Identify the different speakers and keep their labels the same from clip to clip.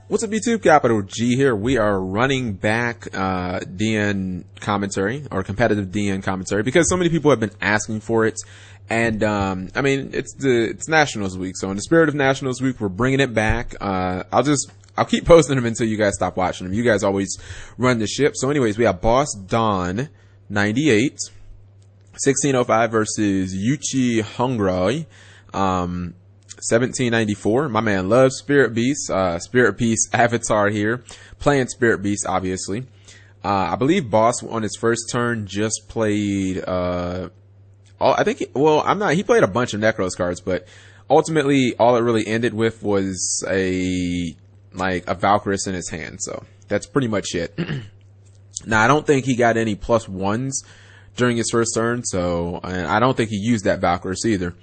Speaker 1: What's up, YouTube? Capital G here. We are running back DN commentary, or competitive DN commentary, because so many people have been asking for it. And I mean, it's Nationals Week, so in the spirit of Nationals Week, we're bringing it back. I'll keep posting them until you guys stop watching them. You guys always run the ship. So anyways, we have Boss Don 98 1605 versus Yuchi Hongroi 1794. My man loves Spirit Beast. Spirit Beast avatar here, playing Spirit Beast, obviously. I believe Boss on his first turn just played he played a bunch of Nekroz cards, but ultimately all it really ended with was a Valkyrus in his hand. So that's pretty much it. Now, I don't think he got any +1s during his first turn, so I don't think he used that Valkyrus either.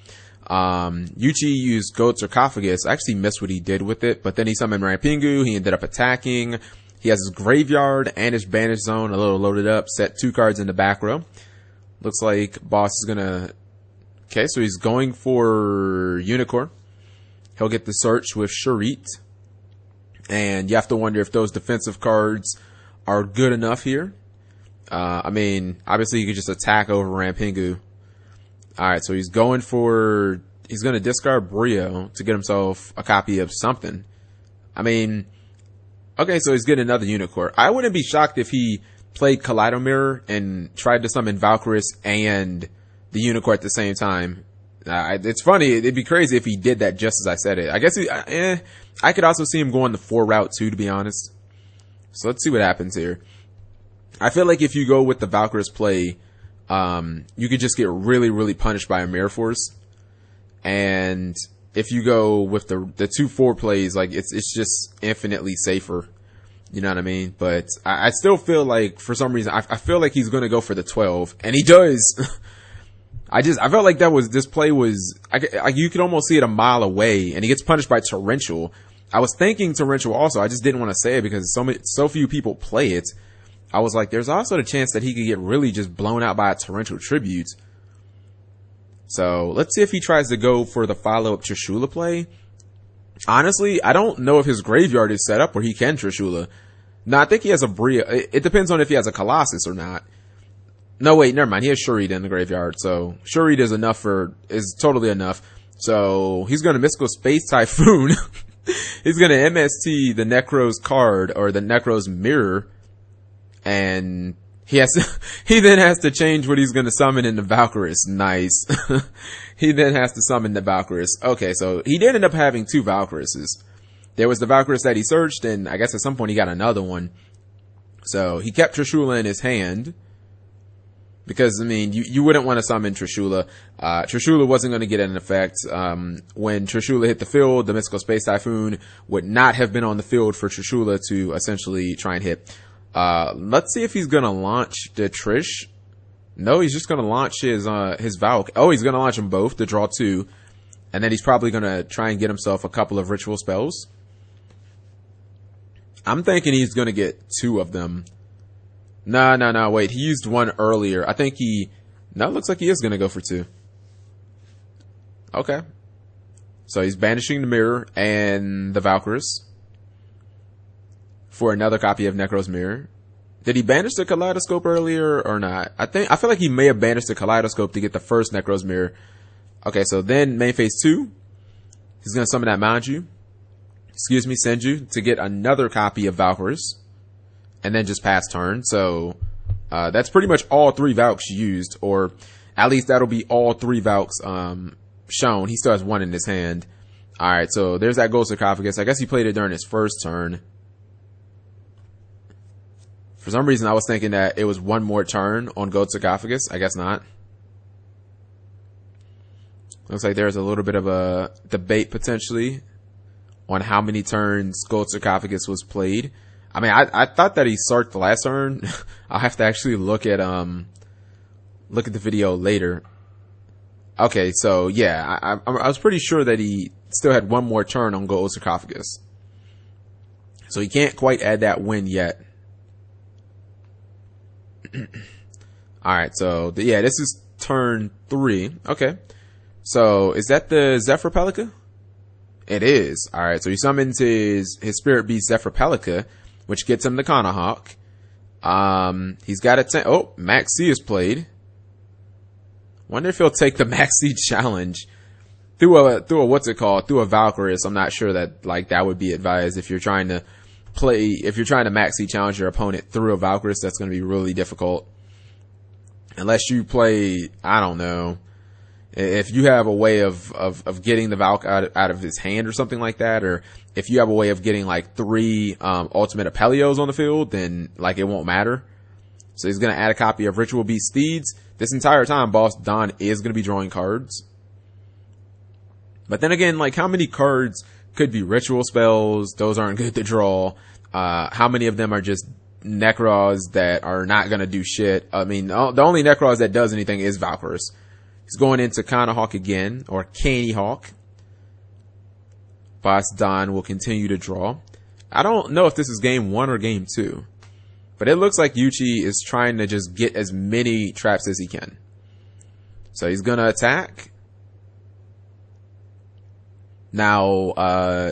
Speaker 1: Yuchi used Goat Sarcophagus. I actually missed what he did with it, but then he summoned Rampingu. He ended up attacking. He has his Graveyard and his Banish Zone a little loaded up. Set 2 cards in the back row. Looks like Boss is gonna... Okay, so he's going for Unicorn. He'll get the Search with Sharit. And you have to wonder if those defensive cards are good enough here. I mean, obviously you could just attack over Rampingu. Alright, so he's going to discard Brio to get himself a copy of something. I mean, okay, so he's getting another Unicorn. I wouldn't be shocked if he played Kaleido Mirror and tried to summon Valkyrus and the Unicorn at the same time. It's funny, it'd be crazy if he did that just as I said it. I guess I could also see him going the 4 route too, to be honest. So let's see what happens here. I feel like if you go with the Valkyrus play, you could just get really, really punished by a Mirror Force. And if you go with the 2-4 plays, like it's just infinitely safer. You know what I mean? But I still feel like, for some reason, I feel like he's gonna go for the 12, and he does. I felt like this play was, you could almost see it a mile away, and he gets punished by Torrential. I was thinking Torrential also, I just didn't want to say it because so few people play it. I was like, there's also the chance that he could get really just blown out by a Torrential Tribute. So let's see if he tries to go for the follow-up Trishula play. Honestly, I don't know if his graveyard is set up where he can Trishula. No, I think he has a Bria. It depends on if he has a Colossus or not. No, wait, never mind. He has Shurit in the graveyard. So Shurit is totally enough. So he's going to Mystical Space Typhoon. He's going to MST the Nekroz card, or the Nekroz Mirror. And he then has to change what he's going to summon in the Valkyrus. Nice. He then has to summon the Valkyrus. Okay, so he did end up having 2 Valkyruses. There was the Valkyrus that he searched, and I guess at some point he got another one. So he kept Trishula in his hand. Because, I mean, you wouldn't want to summon Trishula. Trishula wasn't going to get an effect. When Trishula hit the field, the Mystical Space Typhoon would not have been on the field for Trishula to essentially try and hit. Let's see if he's gonna launch the Trish. No, he's just gonna launch his Valk. Oh, he's gonna launch them both to draw 2. And then he's probably gonna try and get himself a couple of ritual spells. I'm thinking he's gonna get 2 of them. No, wait, he used 1 earlier. I think it looks like he is gonna go for 2. Okay. So he's banishing the Mirror and the Valkyrus for another copy of Nekroz Mirror. Did he banish the Kaleidoscope earlier or not? I feel like he may have banished the Kaleidoscope to get the first Nekroz Mirror. Okay, so then main phase 2, he's gonna summon that Senju to get another copy of Valkyrus, and then just pass turn. So that's pretty much all 3 Valks used, or at least that'll be all 3 Valks shown. He still has 1 in his hand. Alright, so there's that Gold Sarcophagus. I guess he played it during his first turn. For some reason, I was thinking that it was 1 more turn on Gold Sarcophagus. I guess not. Looks like there's a little bit of a debate potentially on how many turns Gold Sarcophagus was played. I mean, I thought that he sarked the last turn. I'll have to actually look at the video later. Okay, so yeah, I was pretty sure that he still had 1 more turn on Gold Sarcophagus. So he can't quite add that win yet. Alright, so yeah, this is turn 3. Okay. So is that the Zephyr Pelica? It is. All right, so he summons his Spirit Beast Zephyr, which gets him the Kanahawk. He's got a 10. Oh, Max C is played. Wonder if he'll take the Max C challenge through a what's it called? Through a Valkyrie. I'm not sure that like that would be advised if you're trying to Max C challenge your opponent through a Valkyrie. That's going to be really difficult. Unless you play, I don't know, if you have a way of getting the Valk out of his hand or something like that, or if you have a way of getting like 3 ultimate Apelios on the field, then like it won't matter. So he's going to add a copy of Ritual Beast Steeds. This entire time, Boss Don is going to be drawing cards. But then again, like how many cards could be ritual spells? Those aren't good to draw. How many of them are just Nekroz that are not going to do shit? I mean, the only Nekroz that does anything is Valkyries. He's going into Kanahawk again, or Caney Hawk. Boss Don will continue to draw. I don't know if this is game 1 or game 2. But it looks like Yuchi is trying to just get as many traps as he can. So he's going to attack. Now,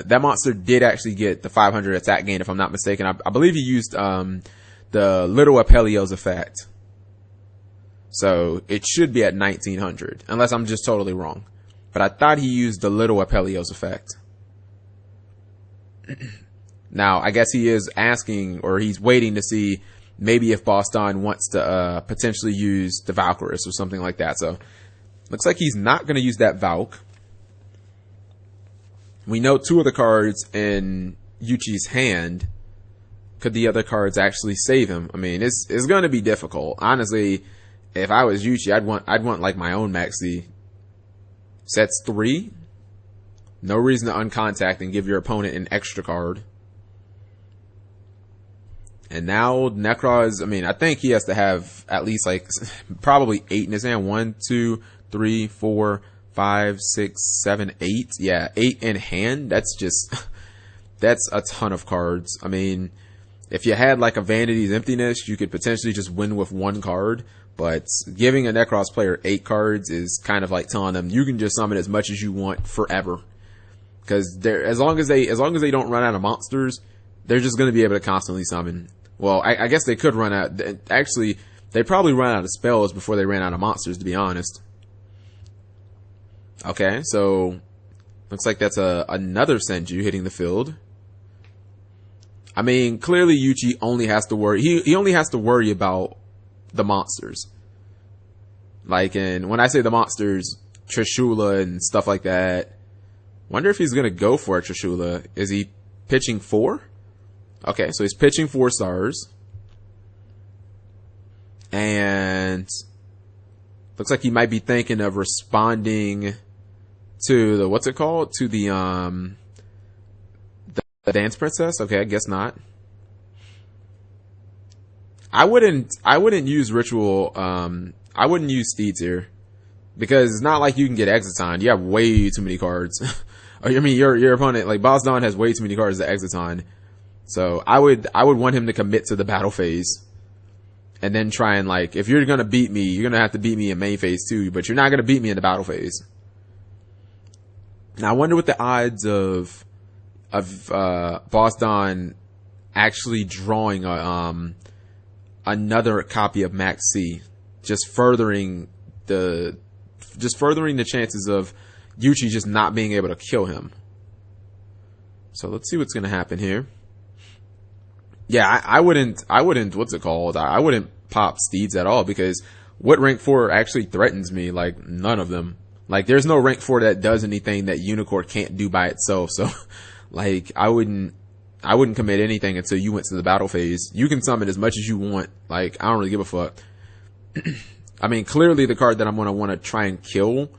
Speaker 1: that monster did actually get the 500 attack gain, if I'm not mistaken. I believe he used the Little Apelios effect. So it should be at 1900, unless I'm just totally wrong. But I thought he used the Little Apelios effect. Now, I guess he is asking, or he's waiting to see maybe if Boss Don wants to potentially use the Valkyries or something like that. So looks like he's not going to use that Valk. We know 2 of the cards in Yuchi's hand. Could the other cards actually save him? I mean, it's going to be difficult. Honestly, if I was Yuchi, I'd want like my own Maxi. Sets 3. No reason to uncontact and give your opponent an extra card. And now Nekroz, I mean, I think he has to have at least like probably 8 in his hand. 1, 2, 3, 4, 5, 6, 7, 8. Yeah, 8 in hand. That's a ton of cards. I mean, if you had like a Vanity's Emptiness, you could potentially just win with 1 card. But giving a Nekroz player 8 cards is kind of like telling them you can just summon as much as you want forever. Because as long as they don't run out of monsters, they're just going to be able to constantly summon. Well, I guess they could run out. Actually, they probably run out of spells before they ran out of monsters, to be honest. Okay, so looks like that's another Senju hitting the field. I mean, clearly Yuchi only has to worry. He only has to worry about the monsters. Like, and when I say the monsters, Trishula and stuff like that. Wonder if he's gonna go for a Trishula. Is he pitching 4? Okay, so he's pitching 4 stars. And looks like he might be thinking of responding to the, what's it called? To the Dance Princess? Okay, I guess not. I wouldn't use Ritual, I wouldn't use Steeds here. Because it's not like you can get Exiton. You have way too many cards. I mean, your opponent, like Boss Don has way too many cards to Exiton. So I would want him to commit to the battle phase. And then try and, like, if you're gonna beat me, you're gonna have to beat me in main phase too, but you're not gonna beat me in the battle phase. Now I wonder what the odds of Boss Don actually drawing another copy of Max C, just furthering the chances of Yuchi just not being able to kill him. So let's see what's gonna happen here. Yeah, I wouldn't, what's it called? I wouldn't pop Steeds at all, because what rank 4 actually threatens me? Like, none of them. Like, there's no rank 4 that does anything that Unicorn can't do by itself. So, like, I wouldn't commit anything until you went to the battle phase. You can summon as much as you want. Like, I don't really give a fuck. I mean, clearly the card that I'm gonna want to try and kill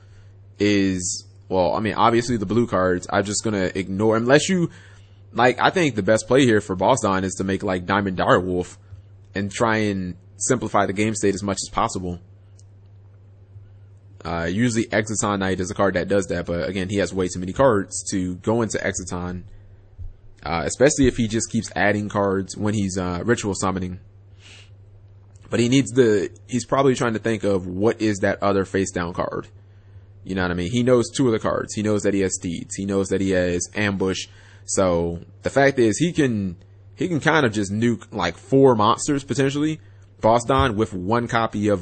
Speaker 1: is, well, I mean, obviously the blue cards. I'm just gonna ignore, unless you, like, I think the best play here for Boss Don is to make, like, Diamond Direwolf and try and simplify the game state as much as possible. Usually Exiton Knight is a card that does that, but again, he has way too many cards to go into Exiton. Especially if he just keeps adding cards when he's ritual summoning. But he's probably trying to think of what is that other face down card. You know what I mean? He knows 2 of the cards. He knows that he has Steeds. He knows that he has Ambush. So the fact is he can kind of just nuke like 4 monsters potentially, Boss Don, with 1 copy of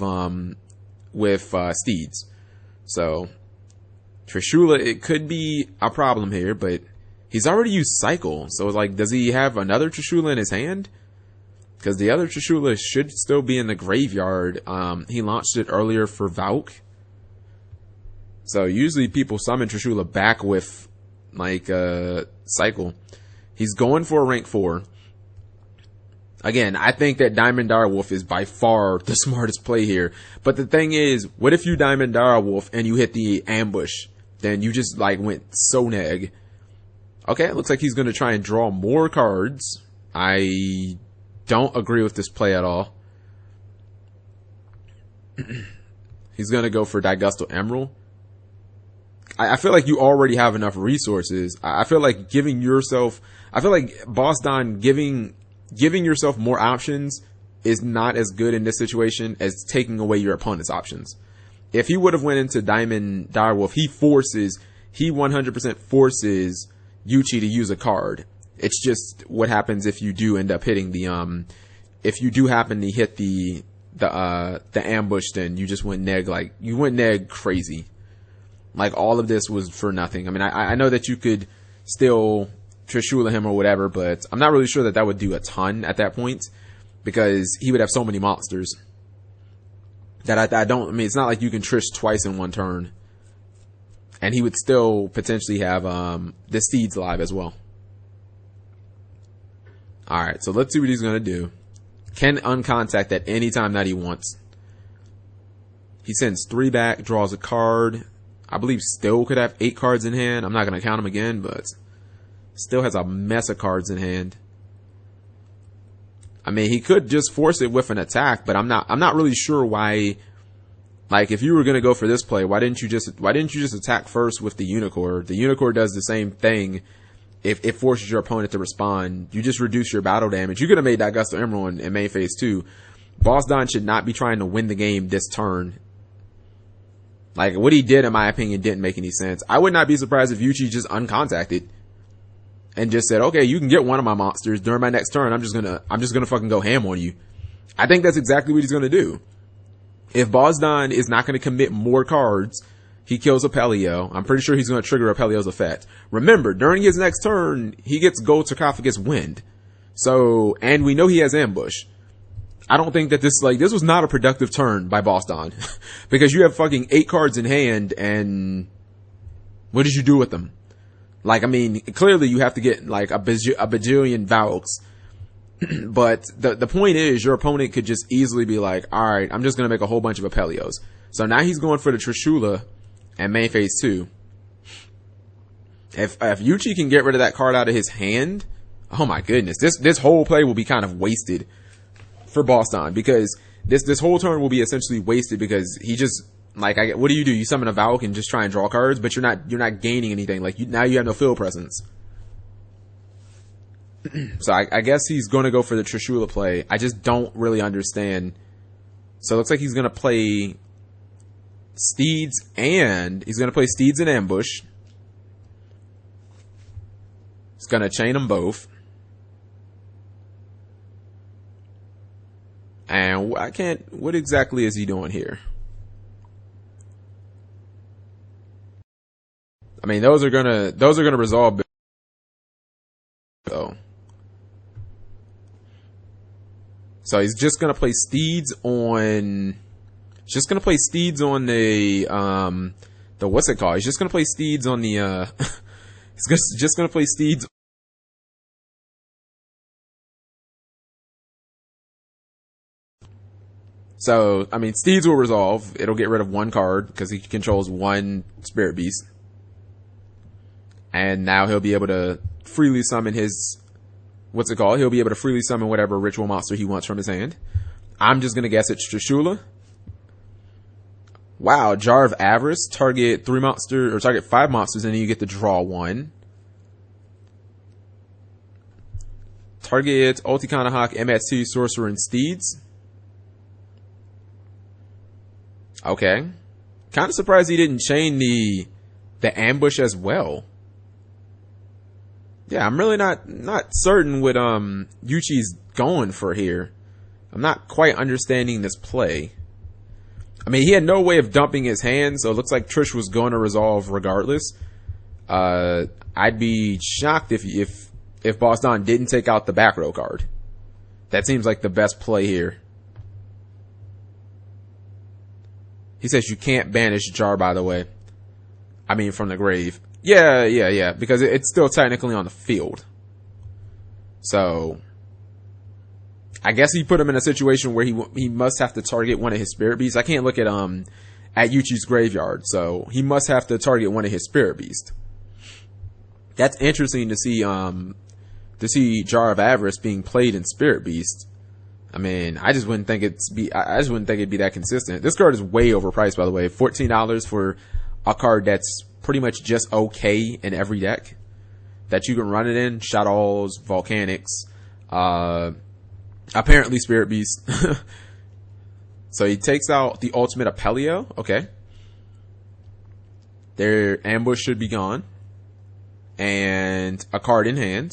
Speaker 1: Steeds. So Trishula, it could be a problem here, but he's already used Cycle. So like, does he have another Trishula in his hand? Because the other Trishula should still be in the graveyard. He launched it earlier for Valk. So usually people summon Trishula back with like Cycle. He's going for a rank 4. Again, I think that Diamond Direwolf is by far the smartest play here. But the thing is, what if you Diamond Direwolf and you hit the ambush? Then you just like went so neg. Okay, it looks like he's going to try and draw more cards. I don't agree with this play at all. He's going to go for Digustal Emerald. I feel like you already have enough resources. I feel like Boss Don giving yourself more options is not as good in this situation as taking away your opponent's options. If he would have went into Diamond Direwolf, he 100% forces Yuchi to use a card. It's just what happens if you do end up hitting the if you do happen to hit the ambush, then you just went neg, like you went neg crazy. Like all of this was for nothing. I mean, I know that you could still Trishula him or whatever, but I'm not really sure that would do a ton at that point, because he would have so many monsters that I don't, I mean, it's not like you can Trish twice in one turn, and he would still potentially have the Steeds live as well. Alright, so let's see what he's gonna do. Can uncontact at any time that he wants. He sends 3 back, draws a card. I believe still could have 8 cards in hand. I'm not gonna count them again, but still has a mess of cards in hand. I mean, he could just force it with an attack, but I'm not really sure why. Like, if you were gonna go for this play, why didn't you just attack first with the Unicorn? The Unicorn does the same thing. If it forces your opponent to respond, you just reduce your battle damage. You could have made that Digustal Emerald in main phase 2. Boss Don should not be trying to win the game this turn. Like, what he did, in my opinion, didn't make any sense. I would not be surprised if Yuchi just uncontacted and just said, okay, you can get one of my monsters during my next turn. I'm just gonna fucking go ham on you. I think that's exactly what he's gonna do. If Boss Don is not gonna commit more cards, he kills Apelio. I'm pretty sure he's gonna trigger Apelio's effect. Remember, during his next turn, he gets Gold Sarcophagus Wind. So, and we know he has Ambush. I don't think that this was not a productive turn by Boss Don. Because you have fucking 8 cards in hand, and what did you do with them? Like, I mean, clearly you have to get like a bajillion Valks. But the point is, your opponent could just easily be like, alright, I'm just gonna make a whole bunch of Apelios. So now he's going for the Trishula and main phase 2. If Yuchi can get rid of that card out of his hand, oh my goodness, this whole play will be kind of wasted for Boss Don, because this whole turn will be essentially wasted, because he just, like, what do? You summon a Valk and just try and draw cards, but you're not gaining anything. Like, now you have no field presence. So I guess he's going to go for the Trishula play. I just don't really understand. So it looks like he's going to play Steeds, and he's going to play Steeds in ambush. He's going to chain them both. And what exactly is he doing here? I mean, those are gonna resolve. So he's just gonna play Steeds on. Just gonna play Steeds on the what's it called? He's just gonna play Steeds on the. He's just gonna play Steeds. So, I mean, Steeds will resolve. It'll get rid of 1 card because he controls 1 Spirit Beast. And now he'll be able to freely summon his, what's it called? He'll be able to freely summon whatever ritual monster he wants from his hand. I'm just going to guess it's Trishula. Wow, Jar of Avarice. Target 5 monsters, and then you get to draw 1. Target Ultikana Hawk, MST, Sorcerer, and Steeds. Okay. Kind of surprised he didn't chain the ambush as well. Yeah, I'm really not certain what Yuchi's going for here. I'm not quite understanding this play. I mean, he had no way of dumping his hand, so it looks like Trish was going to resolve regardless. I'd be shocked if Boss Don didn't take out the back row card. That seems like the best play here. He says you can't banish Jar, by the way. I mean, from the grave. Yeah, because it's still technically on the field. So, I guess he put him in a situation where he must have to target one of his spirit beasts. I can't look at Yuchi's graveyard, so he must have to target one of his spirit beasts. That's interesting to see Jar of Avarice being played in Spirit Beast. I mean, I just wouldn't think it'd be that consistent. This card is way overpriced, by the way. $14 for a card that's pretty much just okay in every deck that you can run it in. Shadows, Volcanics, apparently Spirit Beast. So he takes out the Ultimate Apelio. Okay. Their ambush should be gone. And a card in hand.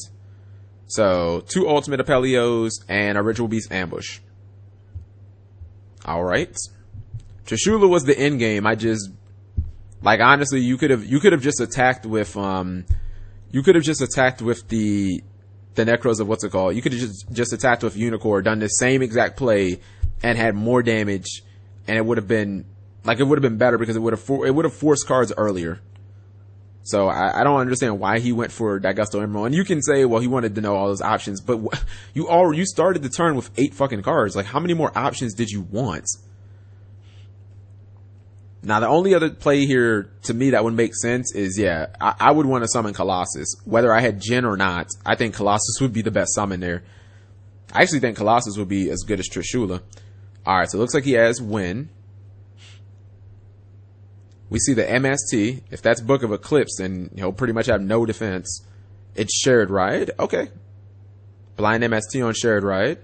Speaker 1: So, 2 Ultimate Apelios and a Ritual Beast Ambush. Alright. Trishula was the end game. Honestly, you could have just attacked with, the Nekroz of what's it called? You could have just attacked with Unicorn, done the same exact play, and had more damage, and it would have been better because it would have forced cards earlier. So I don't understand why he went for Daigusto Emerald. And you can say, well, he wanted to know all those options, but you started the turn with 8 fucking cards. Like, how many more options did you want? Now, the only other play here to me that would make sense is, I would want to summon Colossus. Whether I had Jin or not, I think Colossus would be the best summon there. I actually think Colossus would be as good as Trishula. Alright, so it looks like he has Win. We see the MST. If that's Book of Eclipse, then he'll pretty much have no defense. It's Shared Ride. Okay. Blind MST on Shared Ride.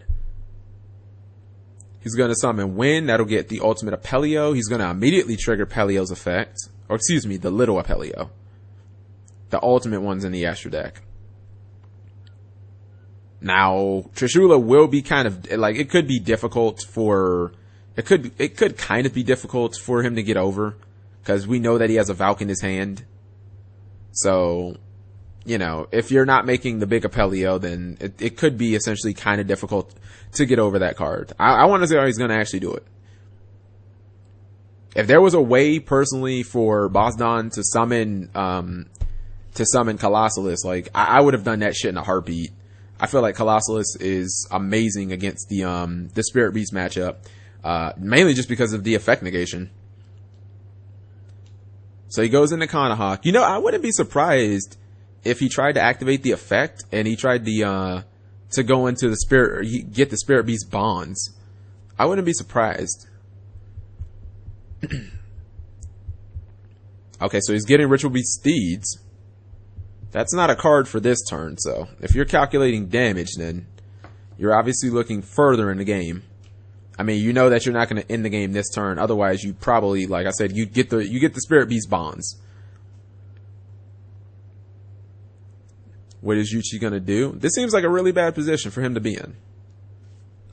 Speaker 1: He's going to summon Win. That'll get the Ultimate Apelio. He's going to immediately trigger Pelio's effect. Or excuse me, the Little Apelio. The ultimate one's in the Astro deck. Now, Trishula will be kind of, like, it could be difficult for, it could kind of be difficult for him to get over. Because we know that he has a Valk in his hand. So, if you're not making the big Apelio, then it could be essentially kind of difficult to get over that card. I want to see how he's going to actually do it. If there was a way, personally, for Boss Don to summon Colossalus, like, I would have done that shit in a heartbeat. I feel like Colossalus is amazing against the Spirit Beast matchup. Mainly just because of the effect negation. So he goes into Kanahawk. I wouldn't be surprised if he tried to activate the effect and he tried to go into the spirit, or get the Spirit Beast bonds. I wouldn't be surprised. Okay, so he's getting Ritual Beast Steeds. That's not a card for this turn, so if you're calculating damage, then you're obviously looking further in the game. I mean, you know that you're not going to end the game this turn. Otherwise, you probably, like I said, you get the Spirit Beast bonds. What is Yuchi going to do? This seems like a really bad position for him to be in.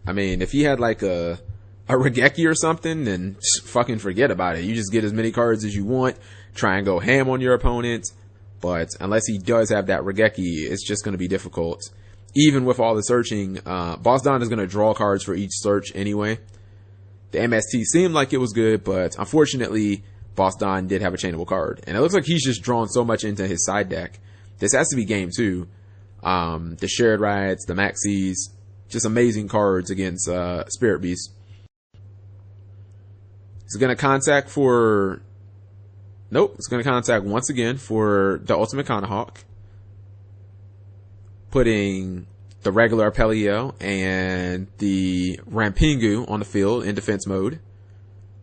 Speaker 1: I mean, if he had like a Regeki or something, then fucking forget about it. You just get as many cards as you want. Try and go ham on your opponent. But unless he does have that Regeki, it's just going to be difficult. Even with all the searching, Boss Don is going to draw cards for each search anyway. The MST seemed like it was good, but unfortunately, Boss Don did have a chainable card. And it looks like he's just drawn so much into his side deck. This has to be game 2. The Shared Rides, the Maxis, just amazing cards against Spirit Beast. He's going to contact for... Nope, it's going to contact once again for the Ultimate Kanahawk. Putting the regular Apelio and the Rampingu on the field in defense mode.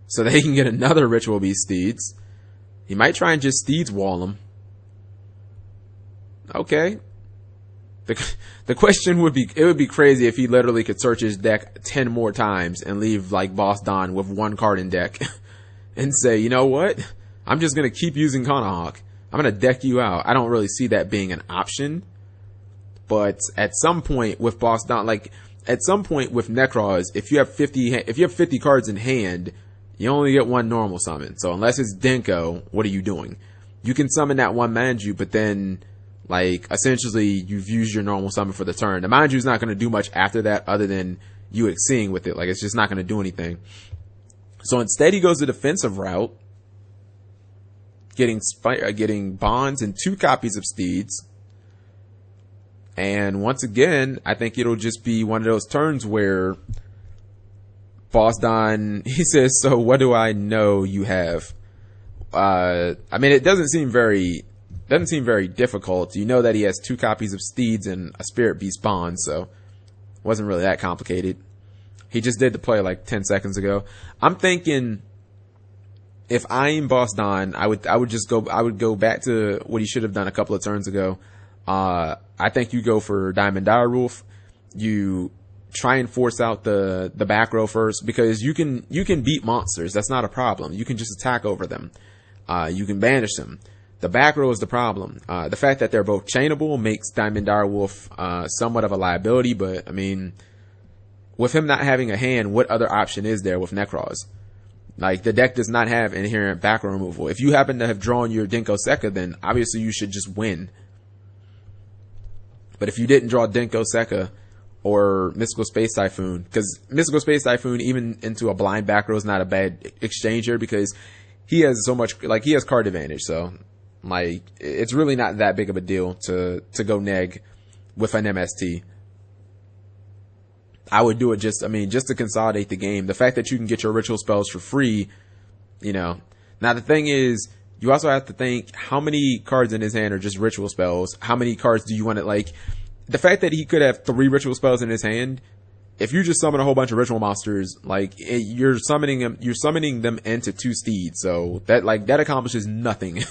Speaker 1: So that he can get another Ritual Beast Steeds. He might try and just Steeds wall him. Okay. The question would be, it would be crazy if he literally could search his deck 10 more times and leave like Boss Don with 1 card in deck. and say, you know what? I'm just going to keep using Kanahawk. I'm going to deck you out. I don't really see that being an option. But at some point with Boss Don, like at some point with Nekroz, if you have 50 cards in hand, you only get one normal summon. So unless it's Denko, what are you doing? You can summon that one Manju, but then like essentially you've used your normal summon for the turn. The Manju's not going to do much after that other than you exceeding with it. Like it's just not going to do anything. So instead he goes the defensive route, getting bonds and 2 copies of Steeds. And once again, I think it'll just be one of those turns where Boss Don, he says, so what do I know you have? I mean, it doesn't seem very difficult. You know that he has 2 copies of Steeds and a Spirit Beast bond, so it wasn't really that complicated. He just did the play like 10 seconds ago. I'm thinking if I'm Boss Don, I would go back to what he should have done a couple of turns ago. I think you go for Diamond Direwolf. You try and force out the back row first, because you can beat monsters. That's not a problem. You can just attack over them. You can banish them. The back row is the problem. The fact that they're both chainable makes Diamond Direwolf somewhat of a liability, but I mean, with him not having a hand, what other option is there with Nekroz? Like, the deck does not have inherent back row removal. If you happen to have drawn your Denko Sekka, then obviously you should just win. But if you didn't draw Denko Sekka or Mystical Space Typhoon, because Mystical Space Typhoon, even into a blind back row, is not a bad exchange here, because he has so much, like, he has card advantage. So, like, it's really not that big of a deal to go neg with an MST. I would do it just to consolidate the game. The fact that you can get your ritual spells for free, you know. Now, the thing is, you also have to think, how many cards in his hand are just ritual spells? How many cards do you want to, like, the fact that he could have 3 ritual spells in his hand, if you just summon a whole bunch of ritual monsters, like, you're summoning them into 2 Steeds. So that accomplishes nothing.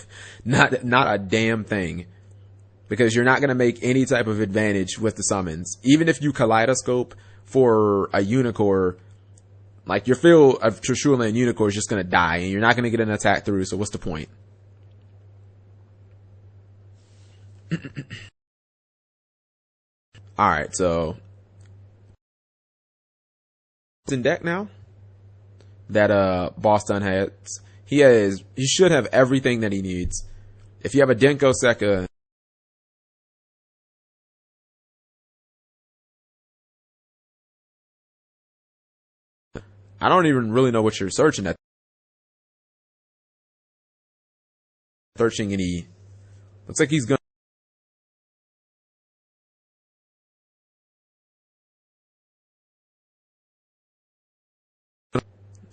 Speaker 1: not a damn thing. Because you're not going to make any type of advantage with the summons. Even if you Kaleidoscope for a Unicorn, like, your field of Trishula and Unicorn is just going to die, and you're not going to get an attack through, so what's the point? Alright, so it's in deck now that Boss Don has. He should have everything that he needs. If you have a Denko Sekka, I don't even really know what you're searching at. Searching any, looks like he's gonna.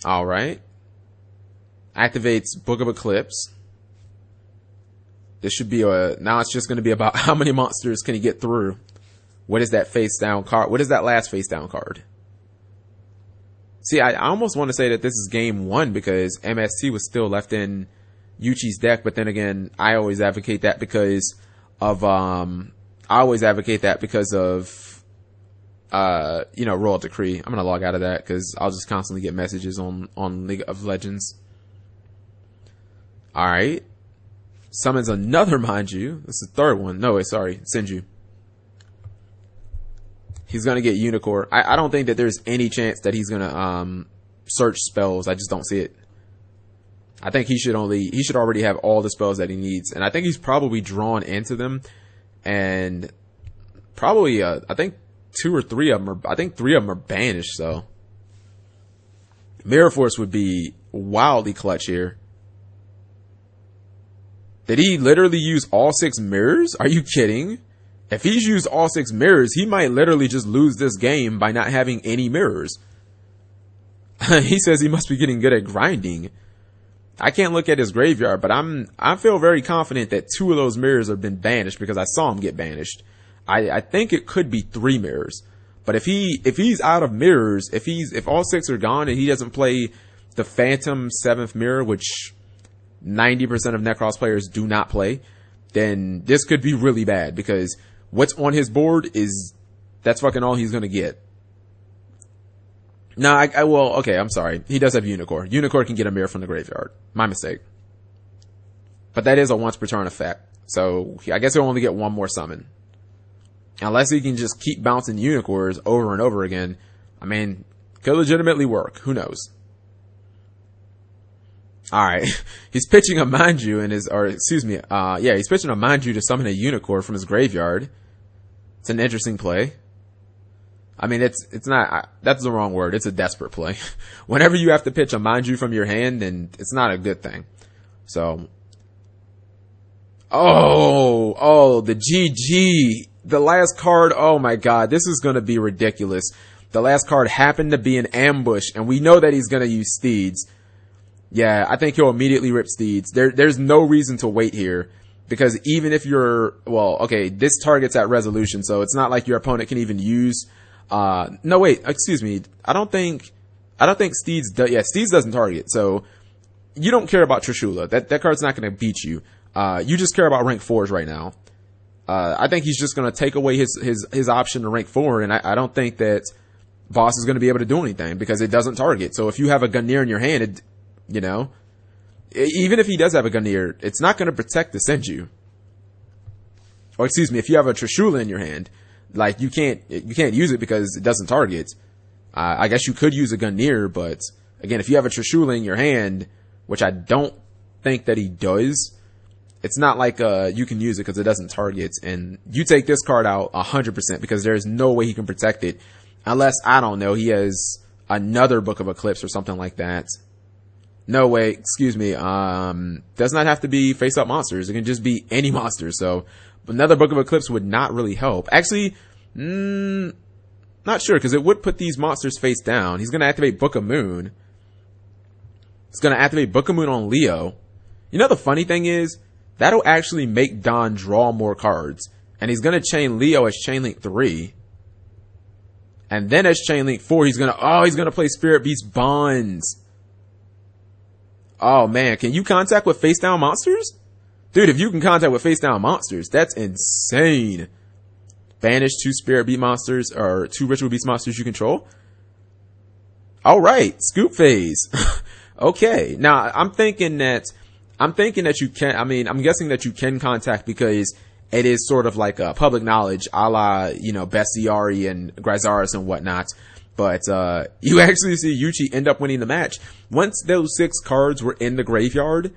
Speaker 1: All right. Activates Book of Eclipse. This should be now it's just going to be about how many monsters can he get through. What is that face down card? What is that last face down card? See, I almost want to say that this is game 1 because MST was still left in Yuchi's deck, but then again, I always advocate that because of Royal Decree. I'm gonna log out of that because I'll just constantly get messages on League of Legends. All right, summons another Manju. This is the 3rd one. No, sorry, Senju. He's gonna get Unicorn. I don't think that there's any chance that he's gonna search spells. I just don't see it. I think he should already have all the spells that he needs, and I think he's probably drawn into them, and probably I think 2 or 3 of them are. I think 3 of them are banished. So Mirror Force would be wildly clutch here. Did he literally use all 6 mirrors? Are you kidding? If he's used all 6 mirrors, he might literally just lose this game by not having any mirrors. He says he must be getting good at grinding. I can't look at his graveyard, but I feel very confident that 2 of those mirrors have been banished because I saw him get banished. I think it could be 3 mirrors. But if he's out of mirrors, if all 6 are gone and he doesn't play the Phantom 7th mirror, which 90% of Nekroz players do not play, then this could be really bad because what's on his board that's fucking all he's gonna get. No, well, okay, I'm sorry. He does have Unicorn. Unicorn can get a mirror from the graveyard. My mistake. But that is a once per turn effect. So I guess he'll only get one more summon. Unless he can just keep bouncing Unicorns over and over again. I mean, could legitimately work. Who knows? Alright. He's pitching a Manju in his, or excuse me, yeah, he's pitching a Manju to summon a Unicorn from his graveyard. It's an interesting play. I mean, it's not, that's the wrong word. It's a desperate play. Whenever you have to pitch a Manju from your hand, then it's not a good thing. So, oh, the GG. The last card, oh my god, this is gonna be ridiculous. The last card happened to be an ambush, and we know that he's gonna use Steeds. Yeah, I think he'll immediately rip Steeds. There's no reason to wait here. Because even if you're, well, okay, this targets at resolution, so it's not like your opponent can even use, no wait, excuse me, I don't think Steeds does, yeah, Steeds doesn't target, so you don't care about Trishula. That card's not gonna beat you. You just care about rank 4s right now. I think he's just gonna take away his option to rank 4, and I don't think that Boss is gonna be able to do anything, because it doesn't target. So if you have a Gungnir in your hand, it, you know, even if he does have a Gungnir, it's not going to protect the Senju. Or excuse me, if you have a Trishula in your hand, like you can't use it because it doesn't target. I guess you could use a Gungnir, but again, if you have a Trishula in your hand, which I don't think that he does, it's not like you can use it because it doesn't target. And you take this card out 100% because there's no way he can protect it unless, I don't know, he has another Book of Eclipse or something like that. No way, excuse me, does not have to be face up monsters. It can just be any monster. So another Book of Eclipse would not really help. Actually, not sure, because it would put these monsters face down. He's going to activate Book of Moon. He's going to activate Book of Moon on Leo. You know, the funny thing is, that'll actually make Don draw more cards. And he's going to chain Leo as Chain Link 3. And then as Chain Link 4, he's going to play Spirit Beast Bonds. Oh man, can you contact with face down monsters? Dude, if you can contact with face down monsters, that's insane. Banish 2 Spirit Beast monsters, or 2 Ritual Beast monsters you control. Alright, Scoop Phase. Okay, now I'm thinking that you can, I mean, I'm guessing that you can contact because it is sort of like a public knowledge, a la, you know, Bestiari and Gryzaris and whatnot. But you actually see Yuchi end up winning the match. Once those 6 cards were in the graveyard,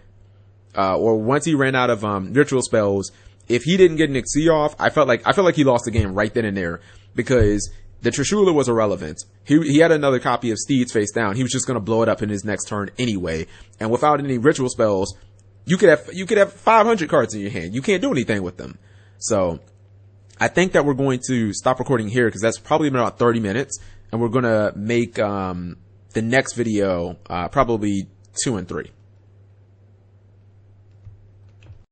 Speaker 1: or once he ran out of ritual spells, if he didn't get an Xyz off, I felt like he lost the game right then and there, because the Trishula was irrelevant. He had another copy of Steeds face down. He was just gonna blow it up in his next turn anyway. And without any ritual spells, you could have 500 cards in your hand. You can't do anything with them. So I think that we're going to stop recording here because that's probably been about 30 minutes. And we're going to make the next video probably 2 and 3.